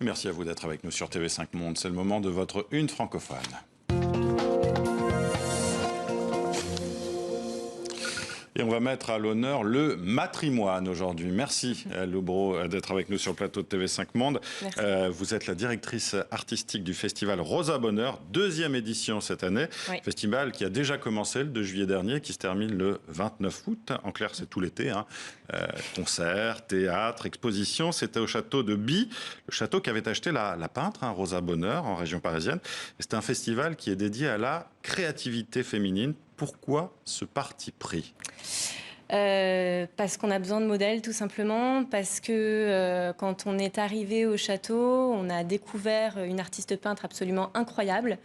Merci à vous d'être avec nous sur TV5 Monde. C'est le moment de votre Une francophone. Et on va mettre à l'honneur le matrimoine aujourd'hui. Merci Lou Brault d'être avec nous sur le plateau de TV5 Monde. Vous êtes la directrice artistique du festival Rosa Bonheur, 2e édition cette année. Oui. Festival qui a déjà commencé le 2 juillet dernier, qui se termine le 29 août. En clair, c'est tout l'été. Concerts, théâtre, expositions. C'était au château de By, le château qu'avait acheté la peintre Rosa Bonheur en région parisienne. C'est un festival qui est dédié à la créativité féminine. Pourquoi ce parti pris ? Parce qu'on a besoin de modèles, tout simplement. Parce que quand on est arrivé au château, on a découvert une artiste peintre absolument incroyable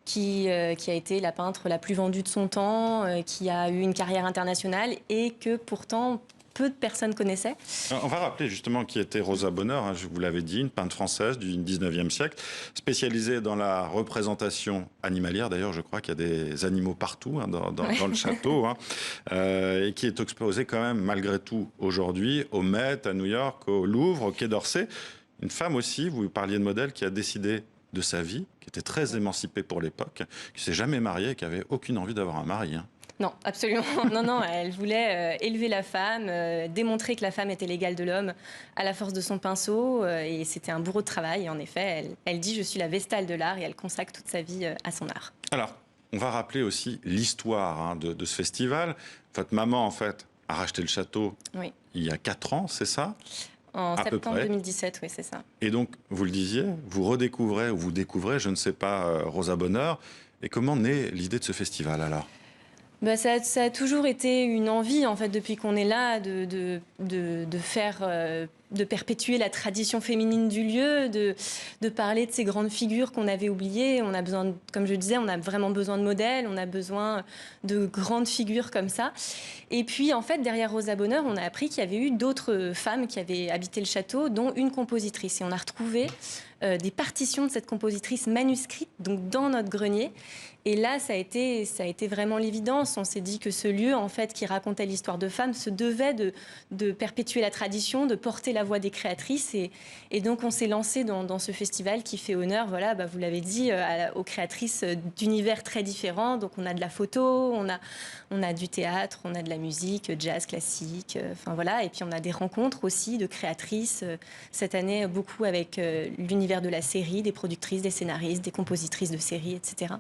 qui a été la peintre la plus vendue de son temps, qui a eu une carrière internationale et que pourtant peu de personnes connaissaient. On va rappeler justement qui était Rosa Bonheur, je vous l'avais dit, une peintre française du 19e siècle, spécialisée dans la représentation animalière. D'ailleurs, je crois qu'il y a des animaux partout dans le château, et qui est exposée quand même, malgré tout, aujourd'hui, au Met, à New York, au Louvre, au Quai d'Orsay. Une femme aussi, vous parliez de modèle, qui a décidé de sa vie, qui était très émancipée pour l'époque, qui ne s'est jamais mariée, qui n'avait aucune envie d'avoir un mari. Non, absolument. Non, elle voulait élever la femme, démontrer que la femme était l'égale de l'homme à la force de son pinceau. Et c'était un bourreau de travail. Et en effet, elle dit « je suis la Vestale de l'art » et elle consacre toute sa vie à son art. Alors, on va rappeler aussi l'histoire de ce festival. Votre maman, en fait, a racheté le château il y a 4 ans, c'est ça ? En septembre 2017, oui, c'est ça. Et donc, vous le disiez, vous redécouvrez, ou vous découvrez, je ne sais pas, Rosa Bonheur. Et comment naît l'idée de ce festival, alors ? Ça a toujours été une envie, en fait, depuis qu'on est là, de perpétuer la tradition féminine du lieu, de parler de ces grandes figures qu'on avait oubliées. On a besoin, comme je disais, on a vraiment besoin de modèles, on a besoin de grandes figures comme ça. Et puis, en fait, derrière Rosa Bonheur, on a appris qu'il y avait eu d'autres femmes qui avaient habité le château, dont une compositrice. Et on a retrouvé des partitions de cette compositrice manuscrites, donc dans notre grenier. Et là, ça a été vraiment l'évidence. On s'est dit que ce lieu, en fait, qui racontait l'histoire de femmes, se devait de perpétuer la tradition, de porter la voix des créatrices. Et donc, on s'est lancé dans ce festival qui fait honneur, voilà, vous l'avez dit, aux créatrices d'univers très différents. Donc, on a de la photo, on a du théâtre, on a de la musique, jazz, classique, voilà. Et puis, on a des rencontres aussi de créatrices. Cette année, beaucoup avec l'univers de la série, des productrices, des scénaristes, des compositrices de séries, etc.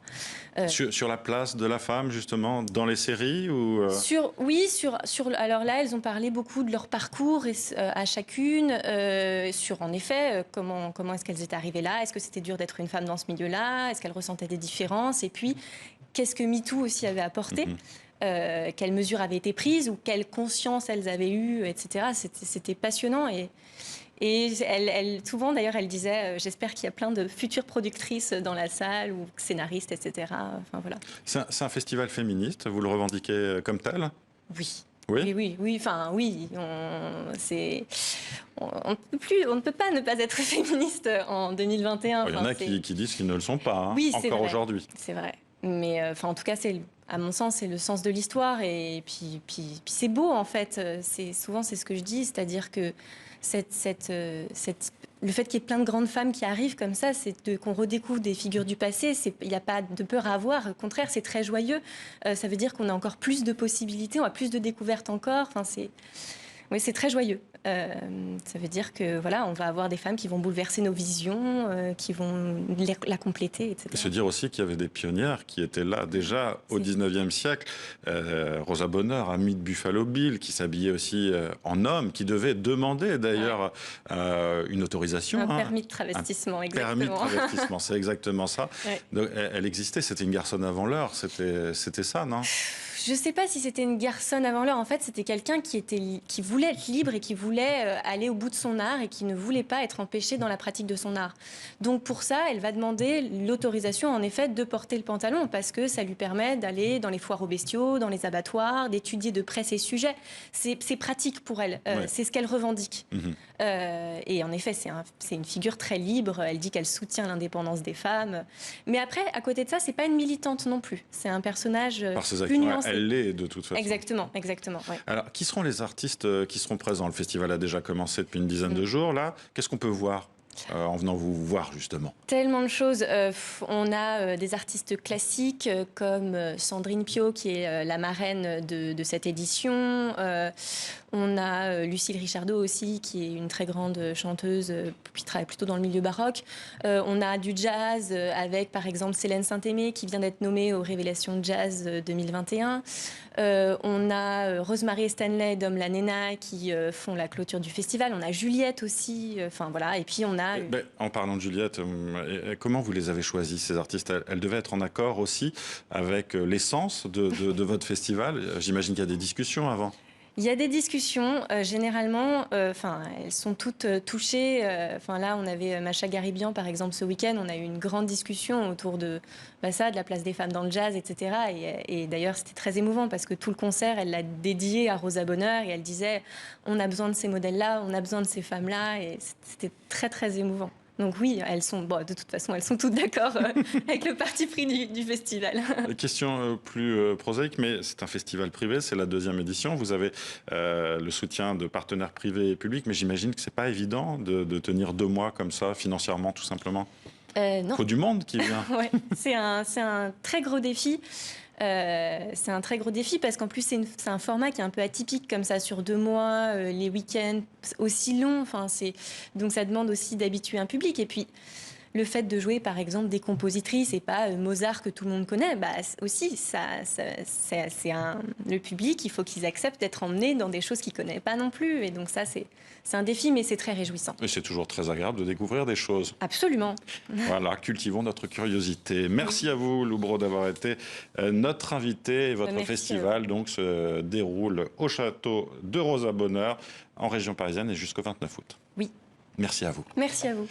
Sur la place de la femme, justement, dans les séries ou alors là, elles ont parlé beaucoup de leur parcours à chacune, sur, en effet, comment est-ce qu'elles étaient arrivées là, est-ce que c'était dur d'être une femme dans ce milieu-là, est-ce qu'elles ressentaient des différences, et puis, qu'est-ce que MeToo aussi avait apporté quelles mesures avaient été prises, ou quelle conscience elles avaient eue, etc. C'était passionnant, et souvent, d'ailleurs, elle disait j'espère qu'il y a plein de futures productrices dans la salle ou scénaristes, etc. Enfin, voilà. C'est un festival féministe, vous le revendiquez comme tel ? Oui. Oui. Enfin, oui. On ne peut pas ne pas être féministe en 2021. Il y en a qui disent qu'ils ne le sont pas, oui, encore aujourd'hui. C'est vrai. Mais en tout cas, à mon sens, c'est le sens de l'histoire. Et puis c'est beau, en fait. Souvent, c'est ce que je dis, c'est-à-dire que le fait qu'il y ait plein de grandes femmes qui arrivent comme ça, c'est qu'on redécouvre des figures du passé. Il n'y a pas de peur à avoir. Au contraire, c'est très joyeux. Ça veut dire qu'on a encore plus de possibilités, on a plus de découvertes encore. Enfin, c'est très joyeux. Ça veut dire que voilà, on va avoir des femmes qui vont bouleverser nos visions, qui vont la compléter, etc. Et se dire aussi qu'il y avait des pionnières qui étaient là déjà au 19e siècle. Rosa Bonheur, amie de Buffalo Bill, qui s'habillait aussi en homme, qui devait demander d'ailleurs une autorisation. Un permis de travestissement, exactement. Permis de travestissement, c'est exactement ça. Ouais. Donc, elle existait, c'était une garçonne avant l'heure, c'était ça, non ? Je ne sais pas si c'était une garçonne avant l'heure. En fait, c'était quelqu'un qui voulait être libre et qui voulait aller au bout de son art et qui ne voulait pas être empêché dans la pratique de son art. Donc pour ça, elle va demander l'autorisation, en effet, de porter le pantalon parce que ça lui permet d'aller dans les foires aux bestiaux, dans les abattoirs, d'étudier de près ces sujets. C'est pratique pour elle. C'est ce qu'elle revendique. Et en effet, c'est une figure très libre. Elle dit qu'elle soutient l'indépendance des femmes. Mais après, à côté de ça, c'est pas une militante non plus. C'est un personnage plus nuancé. Elle l'est de toute façon. Exactement. Ouais. Alors, qui seront les artistes qui seront présents ? Le festival a déjà commencé depuis une dizaine de jours. Là, qu'est-ce qu'on peut voir ? en venant vous voir justement? Tellement de choses. On a des artistes classiques comme Sandrine Piau, qui est la marraine de cette édition. On a Lucille Richardot aussi, qui est une très grande chanteuse, qui travaille plutôt dans le milieu baroque. On a du jazz avec, par exemple, Célène Saint-Aimé, qui vient d'être nommée aux Révélations Jazz 2021. On a Rosemary et Stanley d'Homme la Nena qui font la clôture du festival. On a Juliette aussi. Enfin voilà. Et puis on a. En parlant de Juliette, comment vous les avez choisis, ces artistes? Elles devaient être en accord aussi avec l'essence de votre festival. J'imagine qu'il y a des discussions avant. Il y a des discussions, généralement, elles sont toutes touchées. Là, on avait Macha Garibian, par exemple, ce week-end. On a eu une grande discussion autour de ça, de la place des femmes dans le jazz, etc. Et d'ailleurs, c'était très émouvant parce que tout le concert, elle l'a dédié à Rosa Bonheur et elle disait on a besoin de ces modèles-là, on a besoin de ces femmes-là. Et c'était très, très émouvant. Donc oui, elles sont, de toute façon, elles sont toutes d'accord avec le parti pris du festival. Question plus prosaïque, mais c'est un festival privé, c'est la 2e édition. Vous avez le soutien de partenaires privés et publics, mais j'imagine que c'est pas évident de tenir 2 mois comme ça, financièrement, tout simplement. Non. Il faut du monde qui vient. Ouais, c'est un très gros défi. C'est un très gros défi parce qu'en plus c'est un format qui est un peu atypique comme ça sur 2 mois, les week-ends aussi longs. Donc ça demande aussi d'habituer un public. Et puis le fait de jouer par exemple des compositrices et pas Mozart que tout le monde connaît, aussi le public, il faut qu'ils acceptent d'être emmenés dans des choses qu'ils connaissent pas non plus. Et donc ça c'est un défi, mais c'est très réjouissant. Et c'est toujours très agréable de découvrir des choses. Absolument. Voilà, cultivons notre curiosité. Merci à vous, Lou Brault, d'avoir été notre invité. Et votre festival donc se déroule au château de Rosa Bonheur, en région parisienne, et jusqu'au 29 août. Oui. Merci à vous. Merci à vous.